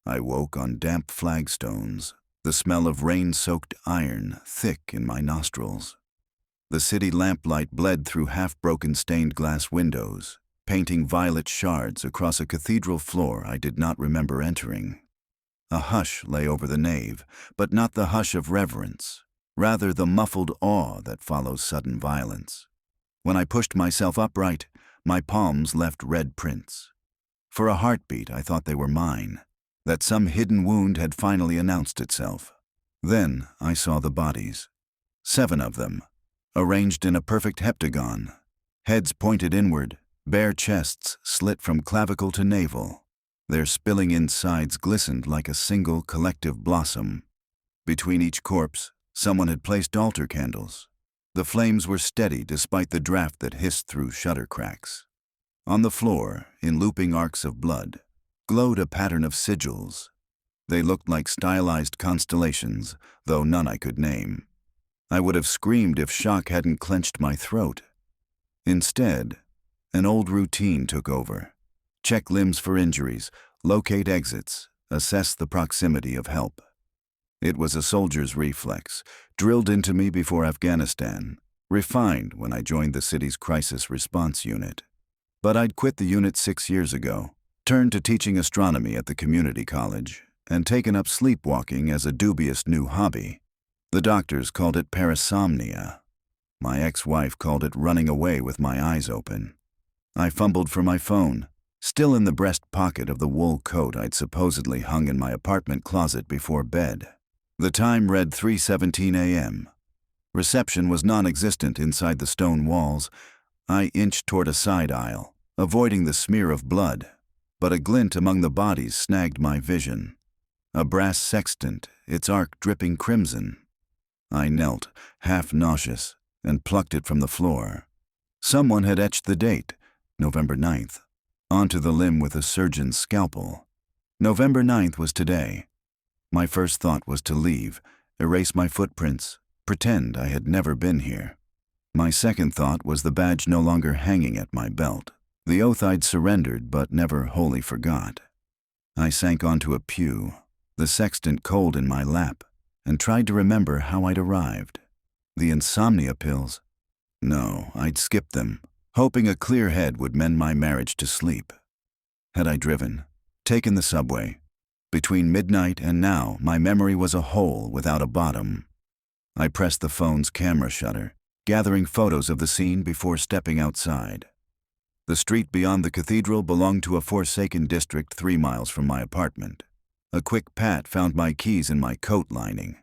I woke on damp flagstones, the smell of rain-soaked iron thick in my nostrils. The city lamplight bled through half-broken stained glass windows, painting violet shards across a cathedral floor I did not remember entering. A hush lay over the nave, but not the hush of reverence, rather the muffled awe that follows sudden violence. When I pushed myself upright, my palms left red prints. For a heartbeat, I thought they were mine, that some hidden wound had finally announced itself. Then I saw the bodies. 7 of them, arranged in a perfect heptagon, heads pointed inward, bare chests slit from clavicle to navel. Their spilling insides glistened like a single collective blossom. Between each corpse, someone had placed altar candles. The flames were steady despite the draft that hissed through shutter cracks. On the floor, in looping arcs of blood, glowed a pattern of sigils. They looked like stylized constellations, though none I could name. I would have screamed if shock hadn't clenched my throat. Instead, an old routine took over. Check limbs for injuries, locate exits, assess the proximity of help. It was a soldier's reflex, drilled into me before Afghanistan, refined when I joined the city's crisis response unit. But I'd quit the unit 6 years ago, turned to teaching astronomy at the community college, and taken up sleepwalking as a dubious new hobby. The doctors called it parasomnia. My ex-wife called it running away with my eyes open. I fumbled for my phone, still in the breast pocket of the wool coat I'd supposedly hung in my apartment closet before bed. The time read 3:17 a.m. Reception was non-existent inside the stone walls. I inched toward a side aisle, avoiding the smear of blood, but a glint among the bodies snagged my vision. A brass sextant, its arc dripping crimson. I knelt, half nauseous, and plucked it from the floor. Someone had etched the date, November 9th, onto the limb with a surgeon's scalpel. November 9th was today. My first thought was to leave, erase my footprints, pretend I had never been here. My second thought was the badge no longer hanging at my belt, the oath I'd surrendered but never wholly forgot. I sank onto a pew, the sextant cold in my lap, and tried to remember how I'd arrived. The insomnia pills? No, I'd skipped them, hoping a clear head would mend my marriage to sleep. Had I driven, taken the subway? Between midnight and now, my memory was a hole without a bottom. I pressed the phone's camera shutter, gathering photos of the scene before stepping outside. The street beyond the cathedral belonged to a forsaken district 3 miles from my apartment. A quick pat found my keys in my coat lining.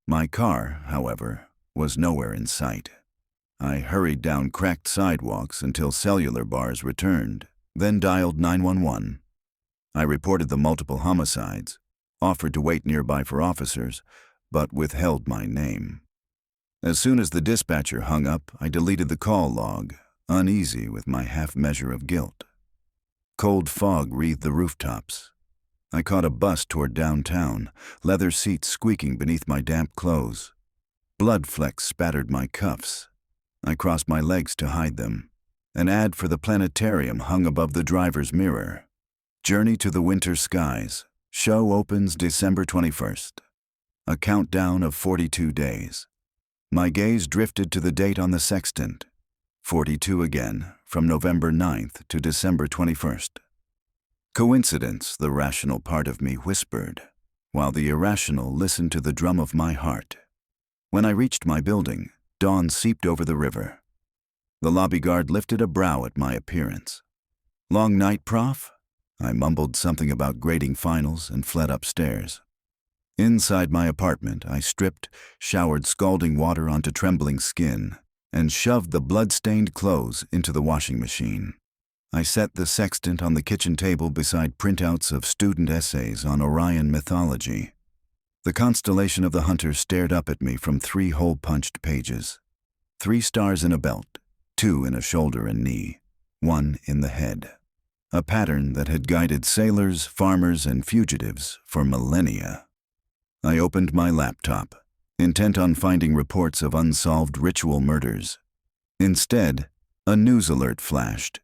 My car, however, was nowhere in sight. I hurried down cracked sidewalks until cellular bars returned, then dialed 911. I reported the multiple homicides, offered to wait nearby for officers, but withheld my name. As soon as the dispatcher hung up, I deleted the call log, uneasy with my half-measure of guilt. Cold fog wreathed the rooftops. I caught a bus toward downtown, leather seats squeaking beneath my damp clothes. Blood flecks spattered my cuffs. I crossed my legs to hide them. An ad for the planetarium hung above the driver's mirror. Journey to the winter skies. Show opens December 21st. A countdown of 42 days. My gaze drifted to the date on the sextant. 42 again, from November 9th to December 21st. Coincidence, the rational part of me whispered, while the irrational listened to the drum of my heart. When I reached my building, dawn seeped over the river. The lobby guard lifted a brow at my appearance. "Long night, Prof?" I mumbled something about grading finals and fled upstairs. Inside my apartment, I stripped, showered scalding water onto trembling skin, and shoved the blood-stained clothes into the washing machine. I set the sextant on the kitchen table beside printouts of student essays on Orion mythology. The constellation of the hunter stared up at me from 3 hole-punched pages. 3 stars in a belt, 2 in a shoulder and knee, 1 in the head. A pattern that had guided sailors, farmers, and fugitives for millennia. I opened my laptop, intent on finding reports of unsolved ritual murders. Instead, a news alert flashed.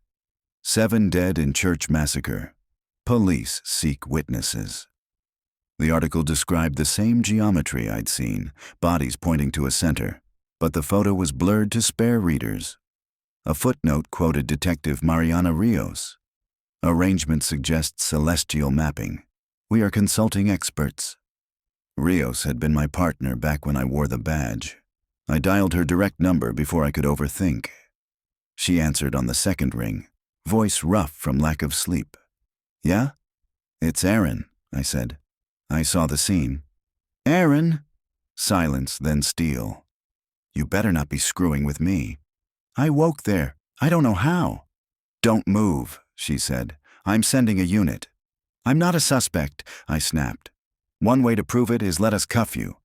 7 dead in church massacre. Police seek witnesses. The article described the same geometry I'd seen, bodies pointing to a center, but the photo was blurred to spare readers. A footnote quoted Detective Mariana Rios. Arrangement suggests celestial mapping. We are consulting experts. Rios had been my partner back when I wore the badge. I dialed her direct number before I could overthink. She answered on the second ring, voice rough from lack of sleep. Yeah? It's Aaron, I said. I saw the scene. Aaron? Silence, then steel. You better not be screwing with me. I woke there. I don't know how. Don't move, she said. I'm sending a unit. I'm not a suspect, I snapped. One way to prove it is let us cuff you.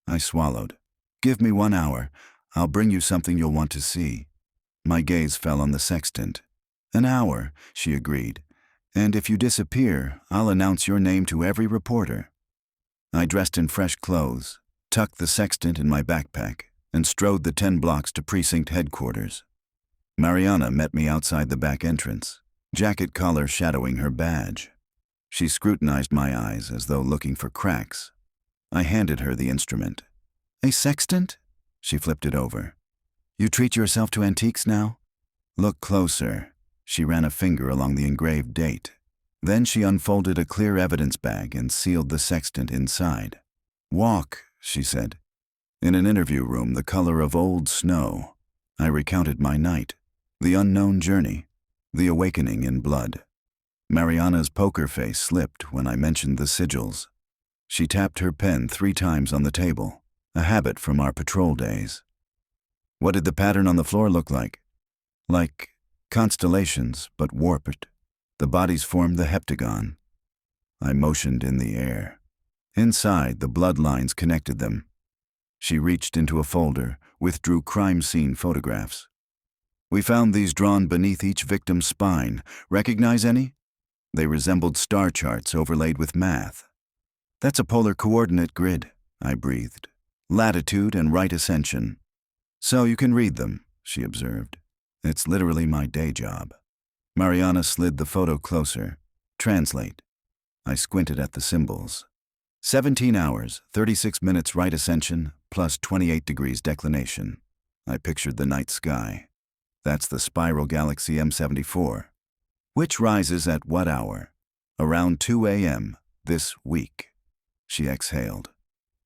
I swallowed. Give me 1 hour. I'll bring you something you'll want to see. My gaze fell on the sextant. An hour, she agreed. And if you disappear, I'll announce your name to every reporter. I dressed in fresh clothes, tucked the sextant in my backpack, and strode the 10 blocks to precinct headquarters. Mariana met me outside the back entrance, jacket collar shadowing her badge. She scrutinized my eyes as though looking for cracks. I handed her the instrument. A sextant? She flipped it over. You treat yourself to antiques now? Look closer. She ran a finger along the engraved date. Then she unfolded a clear evidence bag and sealed the sextant inside. Walk, she said. In an interview room the color of old snow, I recounted my night, the unknown journey, the awakening in blood. Mariana's poker face slipped when I mentioned the sigils. She tapped her pen 3 times on the table, a habit from our patrol days. What did the pattern on the floor look like? Like constellations, but warped. The bodies formed the heptagon. I motioned in the air. Inside, the bloodlines connected them. She reached into a folder, withdrew crime scene photographs. We found these drawn beneath each victim's spine. Recognize any? They resembled star charts overlaid with math. That's a polar coordinate grid, I breathed. Latitude and right ascension. So you can read them, she observed. It's literally my day job. Mariana slid the photo closer. Translate. I squinted at the symbols. 17 hours, 36 minutes right ascension, plus 28 degrees declination. I pictured the night sky. That's the spiral galaxy M74. Which rises at what hour? Around 2 a.m. this week. She exhaled.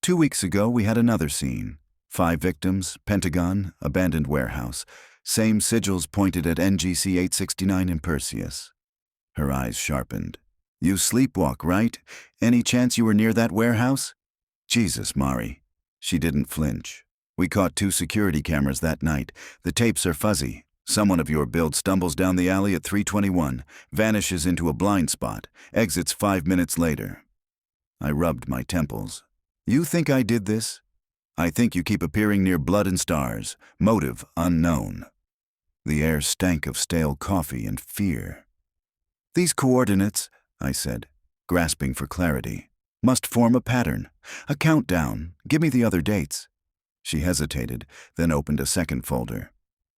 2 weeks ago, we had another scene. 5 victims, Pentagon, abandoned warehouse. Same sigils pointed at NGC 869 in Perseus. Her eyes sharpened. You sleepwalk, right? Any chance you were near that warehouse? Jesus, Mari. She didn't flinch. We caught 2 security cameras that night. The tapes are fuzzy. Someone of your build stumbles down the alley at 3:21, vanishes into a blind spot, exits 5 minutes later. I rubbed my temples. You think I did this? I think you keep appearing near blood and stars. Motive unknown. The air stank of stale coffee and fear. These coordinates, I said, grasping for clarity, must form a pattern. A countdown. Give me the other dates. She hesitated, then opened a second folder.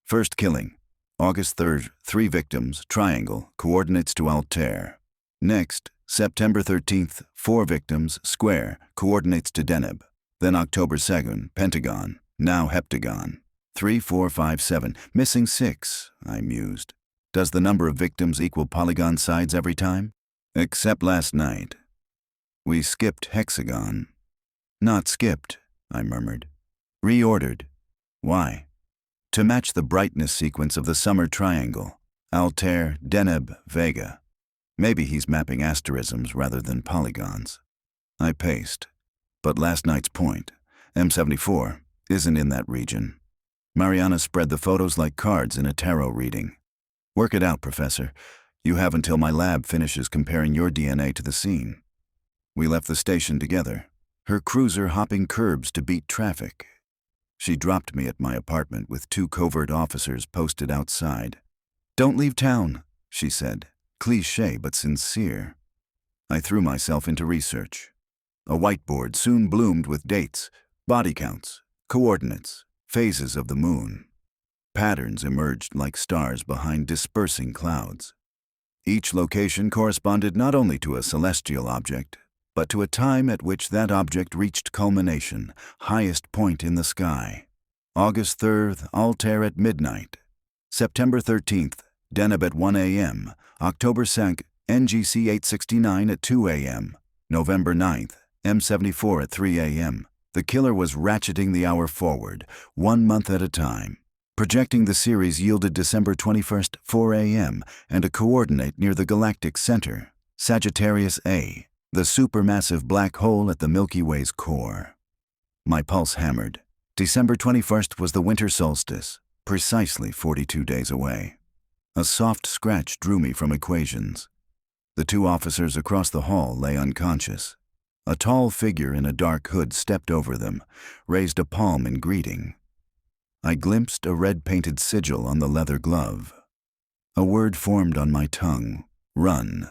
First killing. August 3rd, 3 victims, triangle, coordinates to Altair. Next, September 13th, 4 victims, square, coordinates to Deneb. Then October 2nd, pentagon, now heptagon. 3, 4, 5, 7, missing 6, I mused. Does the number of victims equal polygon sides every time? Except last night. We skipped hexagon. Not skipped, I murmured. Reordered. Why? To match the brightness sequence of the summer triangle. Altair, Deneb, Vega. Maybe he's mapping asterisms rather than polygons. I paced. But last night's point, M74, isn't in that region. Mariana spread the photos like cards in a tarot reading. Work it out, Professor. You have until my lab finishes comparing your DNA to the scene. We left the station together, her cruiser hopping curbs to beat traffic. She dropped me at my apartment with 2 covert officers posted outside. Don't leave town, she said, cliché but sincere. I threw myself into research. A whiteboard soon bloomed with dates, body counts, coordinates, phases of the moon. Patterns emerged like stars behind dispersing clouds. Each location corresponded not only to a celestial object, but to a time at which that object reached culmination, highest point in the sky. August 3rd, Altair at midnight. September 13th, Deneb at 1 a.m. October 2nd, NGC 869 at 2 a.m. November 9th, M74 at 3 a.m. The killer was ratcheting the hour forward, 1 month at a time. Projecting the series yielded December 21st, 4 a.m., and a coordinate near the galactic center, Sagittarius A, the supermassive black hole at the Milky Way's core. My pulse hammered. December 21st was the winter solstice, precisely 42 days away. A soft scratch drew me from equations. The two officers across the hall lay unconscious. A tall figure in a dark hood stepped over them, raised a palm in greeting. I glimpsed a red-painted sigil on the leather glove. A word formed on my tongue, run.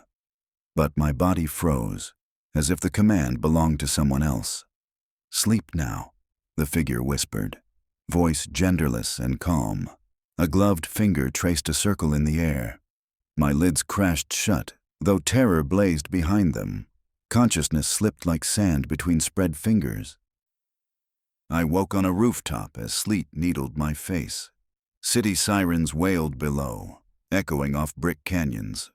But my body froze, as if the command belonged to someone else. Sleep now, the figure whispered, voice genderless and calm. A gloved finger traced a circle in the air. My lids crashed shut, though terror blazed behind them. Consciousness slipped like sand between spread fingers. I woke on a rooftop as sleet needled my face. City sirens wailed below, echoing off brick canyons.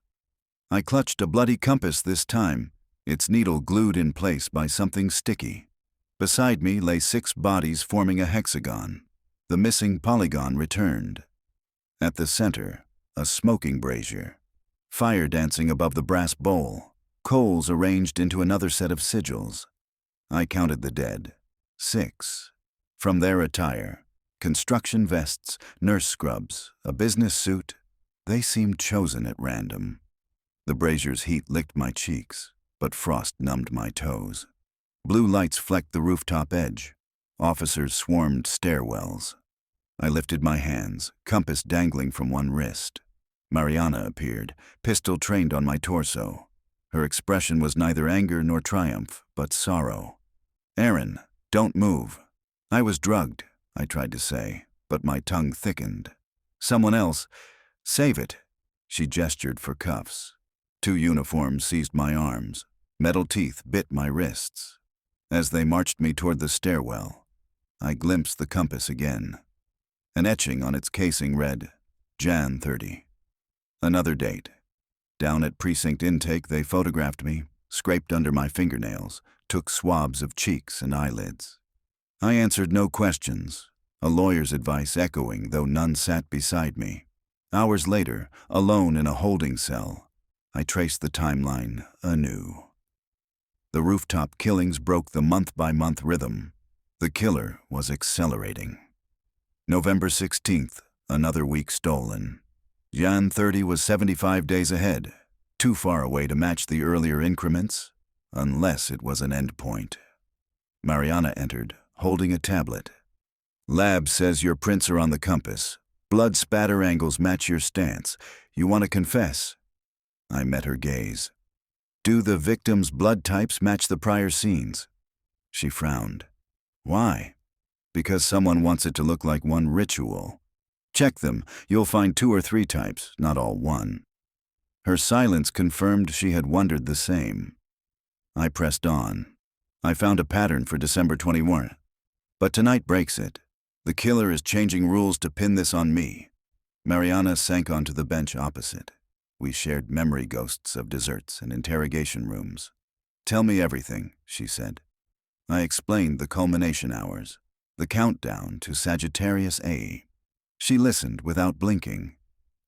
I clutched a bloody compass this time, its needle glued in place by something sticky. Beside me lay 6 bodies forming a hexagon. The missing polygon returned. At the center, a smoking brazier. Fire dancing above the brass bowl. Coals arranged into another set of sigils. I counted the dead. 6. From their attire, construction vests, nurse scrubs, a business suit, they seemed chosen at random. The brazier's heat licked my cheeks, but frost numbed my toes. Blue lights flecked the rooftop edge. Officers swarmed stairwells. I lifted my hands, compass dangling from one wrist. Mariana appeared, pistol trained on my torso. Her expression was neither anger nor triumph, but sorrow. "Aaron, don't move." I was drugged, I tried to say, but my tongue thickened. Someone else, "Save it." She gestured for cuffs. 2 uniforms seized my arms. Metal teeth bit my wrists. As they marched me toward the stairwell, I glimpsed the compass again. An etching on its casing read, Jan 30. Another date. Down at precinct intake, they photographed me, scraped under my fingernails, took swabs of cheeks and eyelids. I answered no questions, a lawyer's advice echoing, though none sat beside me. Hours later, alone in a holding cell, I traced the timeline anew. The rooftop killings broke the month-by-month rhythm. The killer was accelerating. November 16th, another week stolen. Jan 30 was 75 days ahead, too far away to match the earlier increments, unless it was an endpoint. Mariana entered, holding a tablet. "Lab says your prints are on the compass. Blood spatter angles match your stance. You want to confess?" I met her gaze. "Do the victim's blood types match the prior scenes?" She frowned. "Why?" "Because someone wants it to look like one ritual. Check them. You'll find 2 or 3 types, not all one." Her silence confirmed she had wondered the same. I pressed on. "I found a pattern for December 21. But tonight breaks it. The killer is changing rules to pin this on me." Mariana sank onto the bench opposite. We shared memory ghosts of desserts and interrogation rooms. "Tell me everything," she said. I explained the culmination hours, the countdown to Sagittarius A. She listened without blinking.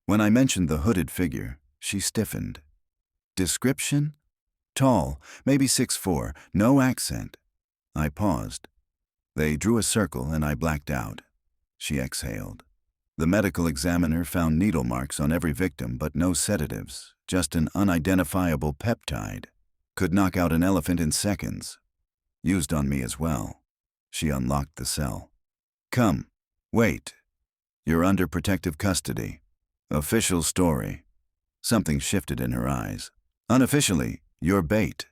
When I mentioned the hooded figure, she stiffened. "Description? Tall, maybe 6'4", no accent." I paused. They drew a circle and I blacked out. She exhaled. "The medical examiner found needle marks on every victim, but no sedatives, just an unidentifiable peptide. Could knock out an elephant in seconds. Used on me as well." She unlocked the cell. "Come. Wait. You're under protective custody. Official story." Something shifted in her eyes. "Unofficially, you're bait."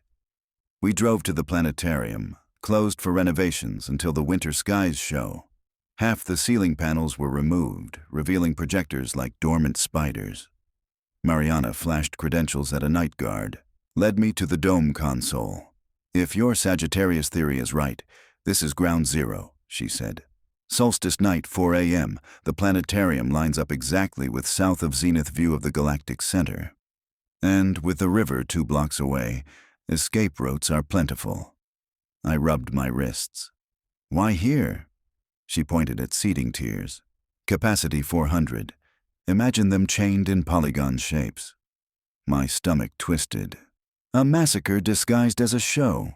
We drove to the planetarium, closed for renovations until the winter skies show. Half the ceiling panels were removed, revealing projectors like dormant spiders. Mariana flashed credentials at a night guard, led me to the dome console. If your Sagittarius theory is right, this is ground zero, she said. Solstice night, 4 a.m., the planetarium lines up exactly with south of zenith view of the galactic center. And with the river 2 blocks away, escape routes are plentiful. I rubbed my wrists. Why here? She pointed at seeding tiers. Capacity 400. Imagine them chained in polygon shapes. My stomach twisted. A massacre disguised as a show.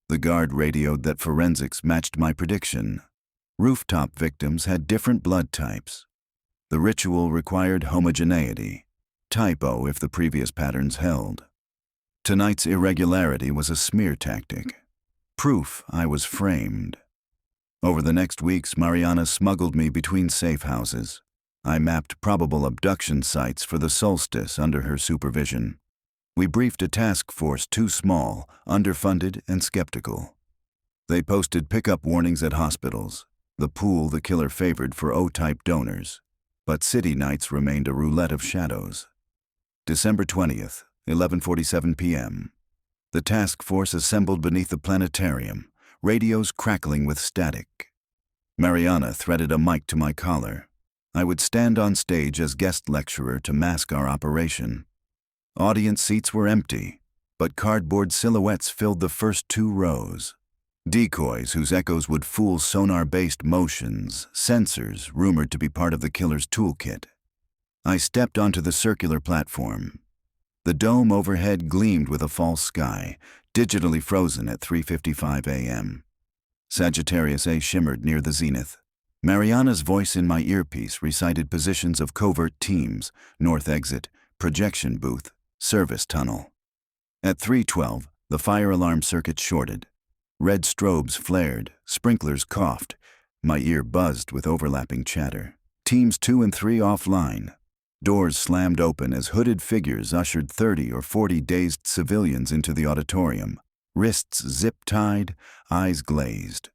The guard radioed that forensics matched my prediction. Rooftop victims had different blood types. The ritual required homogeneity. Typo if the previous patterns held. Tonight's irregularity was a smear tactic. Proof I was framed. Over the next weeks, Mariana smuggled me between safe houses. I mapped probable abduction sites for the solstice under her supervision. We briefed a task force too small, underfunded, and skeptical. They posted pickup warnings at hospitals, the pool the killer favored for O-type donors. But city nights remained a roulette of shadows. December 20th, 11:47 p.m. The task force assembled beneath the planetarium, radios crackling with static. Mariana threaded a mic to my collar. I would stand on stage as guest lecturer to mask our operation. Audience seats were empty, but cardboard silhouettes filled the first 2 rows. Decoys whose echoes would fool sonar-based motions, sensors rumored to be part of the killer's toolkit. I stepped onto the circular platform. The dome overhead gleamed with a false sky, digitally frozen at 3:55 a.m. Sagittarius A shimmered near the zenith. Mariana's voice in my earpiece recited positions of covert teams, north exit, projection booth, service tunnel. At 3:12, the fire alarm circuit shorted. Red strobes flared, sprinklers coughed. My ear buzzed with overlapping chatter. Teams 2 and 3 offline. Doors slammed open as hooded figures ushered 30 or 40 dazed civilians into the auditorium. Wrists zip-tied, eyes glazed.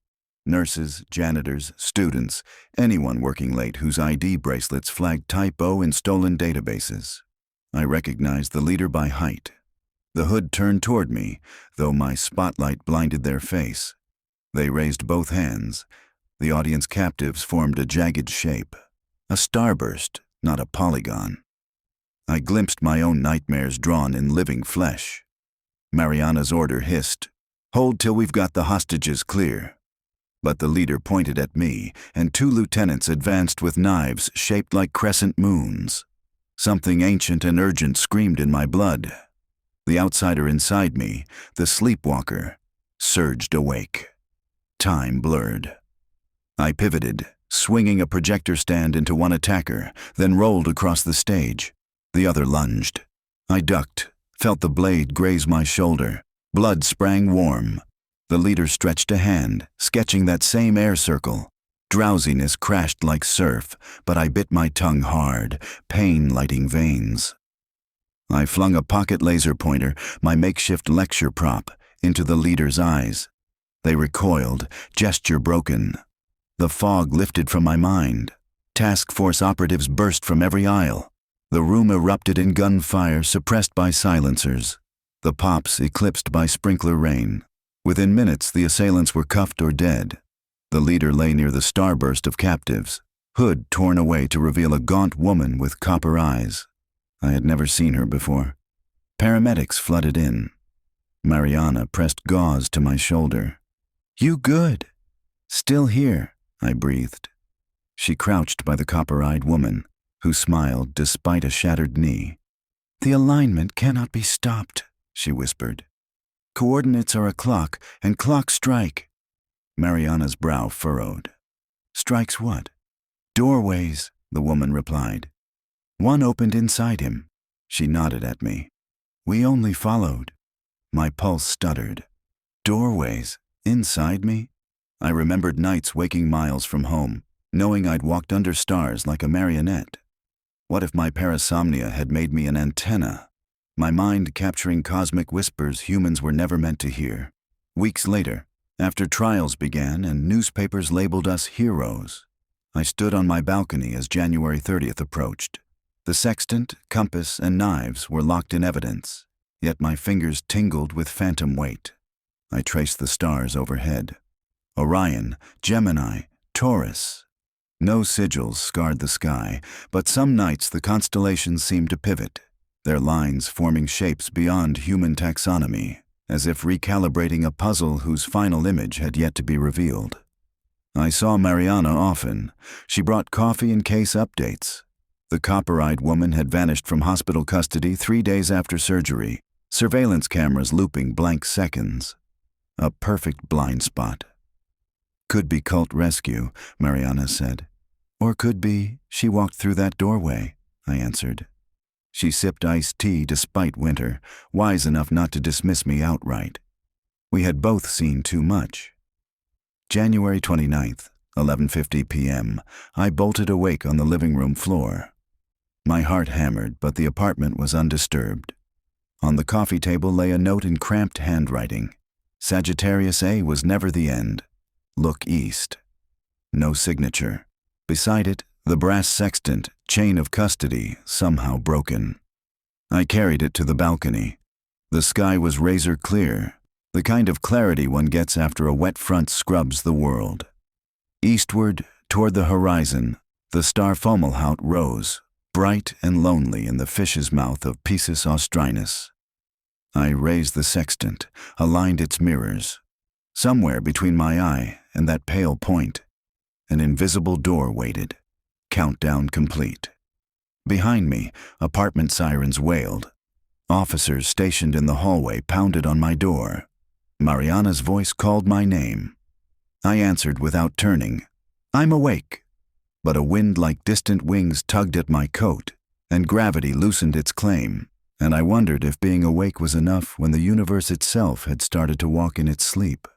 Nurses, janitors, students, anyone working late whose ID bracelets flagged typo in stolen databases. I recognized the leader by height. The hood turned toward me, though my spotlight blinded their face. They raised both hands. The audience captives formed a jagged shape. A starburst, not a polygon. I glimpsed my own nightmares drawn in living flesh. Mariana's order hissed, "Hold till we've got the hostages clear." But the leader pointed at me, and 2 lieutenants advanced with knives shaped like crescent moons. Something ancient and urgent screamed in my blood. The outsider inside me, the sleepwalker, surged awake. Time blurred. I pivoted, swinging a projector stand into one attacker, then rolled across the stage. The other lunged. I ducked, felt the blade graze my shoulder. Blood sprang warm. The leader stretched a hand, sketching that same air circle. Drowsiness crashed like surf, but I bit my tongue hard, pain lighting veins. I flung a pocket laser pointer, my makeshift lecture prop, into the leader's eyes. They recoiled, gesture broken. The fog lifted from my mind. Task force operatives burst from every aisle. The room erupted in gunfire suppressed by silencers. The pops eclipsed by sprinkler rain. Within minutes, the assailants were cuffed or dead. The leader lay near the starburst of captives, hood torn away to reveal a gaunt woman with copper eyes. I had never seen her before. Paramedics flooded in. Mariana pressed gauze to my shoulder. "You good?" "Still here," I breathed. She crouched by the copper-eyed woman, who smiled despite a shattered knee. "The alignment cannot be stopped," she whispered. "Coordinates are a clock, and clocks strike." Mariana's brow furrowed. "Strikes what?" "Doorways," the woman replied. "One opened inside him." She nodded at me. "We only followed." My pulse stuttered. Doorways? Inside me? I remembered nights waking miles from home, knowing I'd walked under stars like a marionette. What if my parasomnia had made me an antenna? My mind capturing cosmic whispers humans were never meant to hear. Weeks later, after trials began and newspapers labeled us heroes, I stood on my balcony as January 30th approached. The sextant, compass, and knives were locked in evidence, yet my fingers tingled with phantom weight. I traced the stars overhead. Orion, Gemini, Taurus. No sigils scarred the sky, but some nights the constellations seemed to pivot, their lines forming shapes beyond human taxonomy, as if recalibrating a puzzle whose final image had yet to be revealed. I saw Mariana often. She brought coffee and case updates. The copper-eyed woman had vanished from hospital custody 3 days after surgery, surveillance cameras looping blank seconds. A perfect blind spot. Could be cult rescue, Mariana said. Or could be she walked through that doorway, I answered. She sipped iced tea despite winter, wise enough not to dismiss me outright. We had both seen too much. January 29th, 11:50 p.m., I bolted awake on the living room floor. My heart hammered, but the apartment was undisturbed. On the coffee table lay a note in cramped handwriting. Sagittarius A was never the end. Look east. No signature. Beside it, the brass sextant, chain of custody, somehow broken. I carried it to the balcony. The sky was razor clear, the kind of clarity one gets after a wet front scrubs the world. Eastward, toward the horizon, the star Fomalhaut rose, bright and lonely in the fish's mouth of Piscis Austrinus. I raised the sextant, aligned its mirrors. Somewhere between my eye and that pale point, an invisible door waited. Countdown complete. Behind me, apartment sirens wailed. Officers stationed in the hallway pounded on my door. Mariana's voice called my name. I answered without turning. I'm awake. But a wind like distant wings tugged at my coat, and gravity loosened its claim, and I wondered if being awake was enough when the universe itself had started to walk in its sleep.